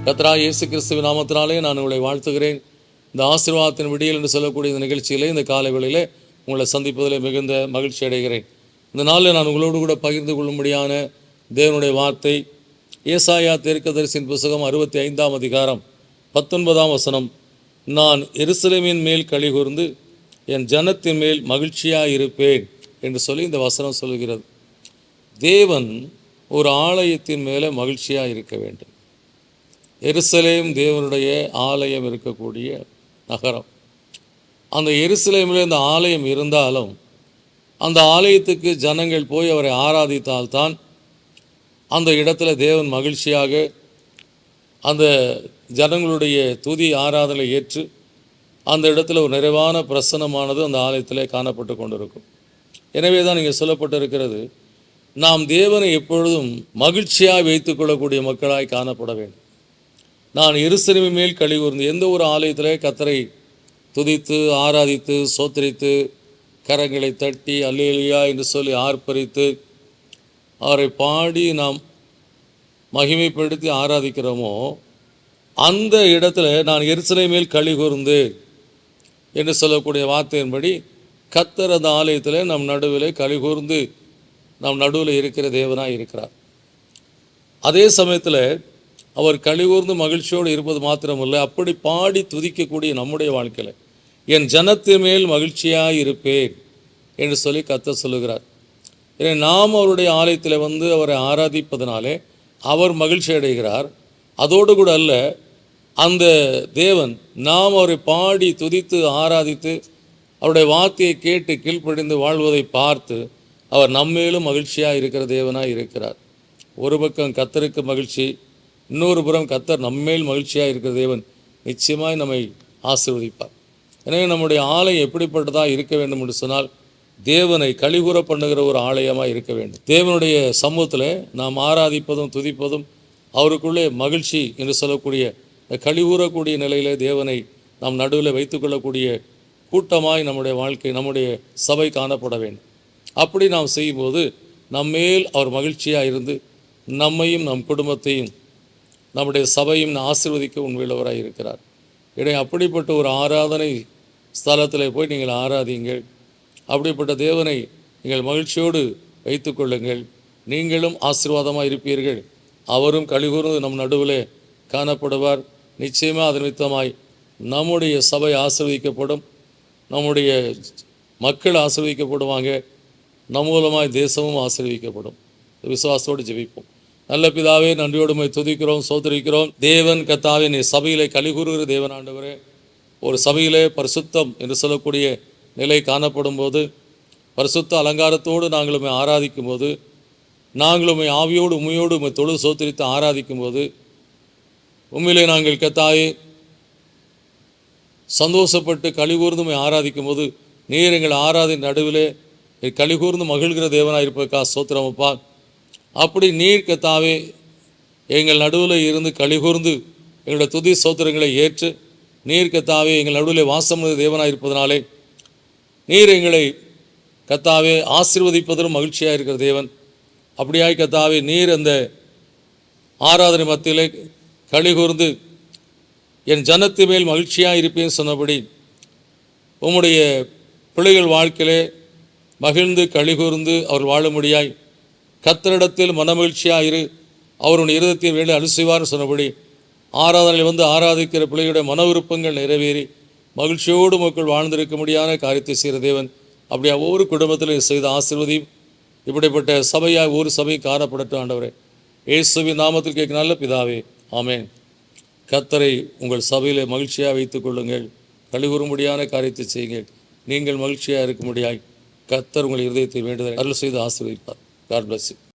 கர்த்தராகிய இயேசு கிறிஸ்துவின் நாமத்தினாலே நான் உங்களை வாழ்த்துகிறேன். இந்த ஆசீர்வாதத்தின் விடியல் என்று சொல்லக்கூடிய இந்த நிகழ்ச்சியிலே, இந்த காலை வேளையிலே உங்களை சந்திப்பதில் மிகுந்த மகிழ்ச்சி அடைகிறேன். இந்த நாளில் நான் உங்களோடு கூட பகிர்ந்து கொள்ளும்படியான தேவனுடைய வார்த்தை ஏசாயா தீர்க்கதரிசியின் புத்தகம் 65ஆம் அதிகாரம் 19ஆம் வசனம். நான் எருசலேமின் மேல் களிகூர்ந்து என் ஜனத்தின் மேல் மகிழ்ச்சியாக இருப்பேன் என்று சொல்லி இந்த வசனம் சொல்கிறது. தேவன் ஒரு ஆலயத்தின் மேலே மகிழ்ச்சியாக இருக்க வேண்டும். எருசலேம் தேவனுடைய ஆலயம் இருக்கக்கூடிய நகரம். அந்த எருசலேமில் இந்த ஆலயம் இருந்தாலும் அந்த ஆலயத்துக்கு ஜனங்கள் போய் அவரை ஆராதித்தால்தான் அந்த இடத்துல தேவன் மகிழ்ச்சியாக அந்த ஜனங்களுடைய துதி ஆராதனை ஏற்று அந்த இடத்துல ஒரு நிறைவான பிரசன்னமானது அந்த ஆலயத்தில் காணப்பட்டு கொண்டிருக்கும். எனவே தான் இங்கே சொல்லப்பட்டிருக்கிறது, நாம் தேவனை எப்பொழுதும் மகிழ்ச்சியாக வைத்துக்கொள்ளக்கூடிய மக்களாய் காணப்பட வேண்டும். நான் எருசலேமின் மேல் களிகூர்ந்து, எந்த ஒரு ஆலயத்தில் கர்த்தரை துதித்து ஆராதித்து சோத்திரித்து கரங்களை தட்டி அல்லேலூயா என்று சொல்லி ஆர்ப்பரித்து அவரை பாடி நாம் மகிமைப்படுத்தி ஆராதிக்கிறோமோ, அந்த இடத்துல நான் எருசலேமின் மேல் களிகூர்ந்து என்று சொல்லக்கூடிய வார்த்தையின்படி கர்த்தர் அந்த ஆலயத்தில் நம் நடுவில் களிகூர்ந்து நம் நடுவில் இருக்கிற தேவனாக இருக்கிறார். அதே சமயத்தில் அவர் களிகூர்ந்து மகிழ்ச்சியோடு இருப்பது மாத்திரமல்ல, அப்படி பாடி துதிக்கக்கூடிய நம்முடைய வாழ்க்கையில் என் ஜனத்தின் மேல் மகிழ்ச்சியாக இருப்பேன் என்று சொல்லி கர்த்தர் சொல்லுகிறார். எனவே நாம் அவருடைய ஆலயத்தில் வந்து அவரை ஆராதிப்பதனாலே அவர் மகிழ்ச்சி அடைகிறார். அதோடு கூட அல்ல, அந்த தேவன் நாம் அவரை பாடி துதித்து ஆராதித்து அவருடைய வார்த்தையை கேட்டு கீழ்ப்படிந்து வாழ்வதை பார்த்து அவர் நம்மேலும் மகிழ்ச்சியாக இருக்கிற தேவனாக இருக்கிறார். ஒரு பக்கம் கர்த்தருக்கு மகிழ்ச்சி, இன்னொரு புறம் கர்த்தர் நம்மேல் மகிழ்ச்சியாக இருக்கிற தேவன் நிச்சயமாய் நம்மை ஆசீர்வதிப்பார். எனவே நம்முடைய ஆலயம் எப்படிப்பட்டதாக இருக்க வேண்டும் என்று சொன்னால், தேவனை களிகூர பண்ணுகிற ஒரு ஆலயமாக இருக்க வேண்டும். தேவனுடைய சமூகத்தில் நாம் ஆராதிப்பதும் துதிப்பதும் அவருக்குள்ளே மகிழ்ச்சி என்று சொல்லக்கூடிய களிகூறக்கூடிய நிலையிலே தேவனை நாம் நடுவில் வைத்துக்கொள்ளக்கூடிய கூட்டமாய் நம்முடைய வாழ்க்கை, நம்முடைய சபை காணப்பட வேண்டும். அப்படி நாம் செய்யும்போது நம்மேல் அவர் மகிழ்ச்சியாக இருந்து நம்மையும் நம் குடும்பத்தையும் நம்முடைய சபையும் ஆசீர்வதிக்க உண்மையுள்ளவராக இருக்கிறார். இடையே அப்படிப்பட்ட ஒரு ஆராதனை ஸ்தலத்தில் போய் நீங்கள் ஆராதிங்கள். அப்படிப்பட்ட தேவனை நீங்கள் மகிழ்ச்சியோடு வைத்து கொள்ளுங்கள். நீங்களும் ஆசீர்வாதமாக இருப்பீர்கள், அவரும் களிகூர்ந்து நம் நடுவில் காணப்படுவார். நிச்சயமாக அதன் நிமித்தமாய் நம்முடைய சபை ஆசீர்வதிக்கப்படும், நம்முடைய மக்கள் ஆசீர்வதிக்கப்படுவாங்க, நம் மூலமாய் தேசமும் ஆசீர்வதிக்கப்படும். விசுவாசத்தோடு ஜெபிப்போம். நல்ல பிதாவே, நன்றியோடு உம்மை துதிக்கிறோம், சோதரிக்கிறோம். தேவன் கர்த்தாவே, நீ சபையிலே களிகூறுகிற தேவன் ஆண்டவரே. ஒரு சபையிலே பரிசுத்தம் என்று சொல்லக்கூடிய நிலை காணப்படும் போது, பரிசுத்த அலங்காரத்தோடு நாங்கள் உம்மை ஆராதிக்கும் போது, நாங்கள் உம்மை ஆவியோடு உண்மையோடு உம்மை தொழுது சோத்திரித்து ஆராதிக்கும் போது, உண்மையிலே நாங்கள் கர்த்தாவே சந்தோஷப்பட்டு களிகூர்ந்து உம்மை ஆராதிக்கும் போது, நீர் எங்கள் ஆராதின் நடுவிலே களிகூர்ந்து மகிழ்கிற தேவனாக இருப்பதற்காக ஸ்தோத்திரம் அப்பா. அப்படி நீர் கர்த்தாவே எங்கள் நடுவில் இருந்து களிகூர்ந்து எங்களுடைய துதி சோத்திரங்களை ஏற்று நீர் கர்த்தாவே எங்கள் நடுவில் வாசம் தேவனாக இருப்பதனாலே நீர் எங்களை கர்த்தாவே ஆசீர்வதிப்பதிலும் மகிழ்ச்சியாக இருக்கிற தேவன். அப்படியாய் கர்த்தாவே நீர் அந்த ஆராதனை மத்தியிலே களிகூர்ந்து என் ஜனத்து மேல் மகிழ்ச்சியாக இருப்பேன்னு சொன்னபடி உம்முடைய பிள்ளைகள் வாழ்க்கையிலே மகிழ்ந்து களிகூர்ந்து அவர் வாழும்படியாய் கர்த்தரிடத்தில் மனமகிழ்ச்சியாக இரு, அவருடைய இருதயத்தை வேலை அனுசைவார்னு சொன்னபடி ஆராதனையில் வந்து ஆராதிக்கிற பிள்ளைகளுடைய மன விருப்பங்கள் நிறைவேறி மகிழ்ச்சியோடு மக்கள் வாழ்ந்திருக்க முடியாத காரியத்தை செய்கிற தேவன். அப்படியா ஒவ்வொரு குடும்பத்திலும் செய்த ஆசீர்வதியும் இப்படிப்பட்ட சபையாக ஒரு சபை காணப்படட்டும் ஆண்டவரே. இயேசுவின் நாமத்தில் கேட்க நல்ல பிதாவே, ஆமேன். கர்த்தரை உங்கள் சபையிலே மகிழ்ச்சியாக வைத்துக் கொள்ளுங்கள், களிகூறும்படியான காரியத்தை செய்யுங்கள். நீங்கள் மகிழ்ச்சியாக இருக்க முடியாய் கர்த்தர் உங்கள் இருதயத்தை வேண்டுதல் அருள் செய்து ஆசீர்வதிப்பார். God bless you.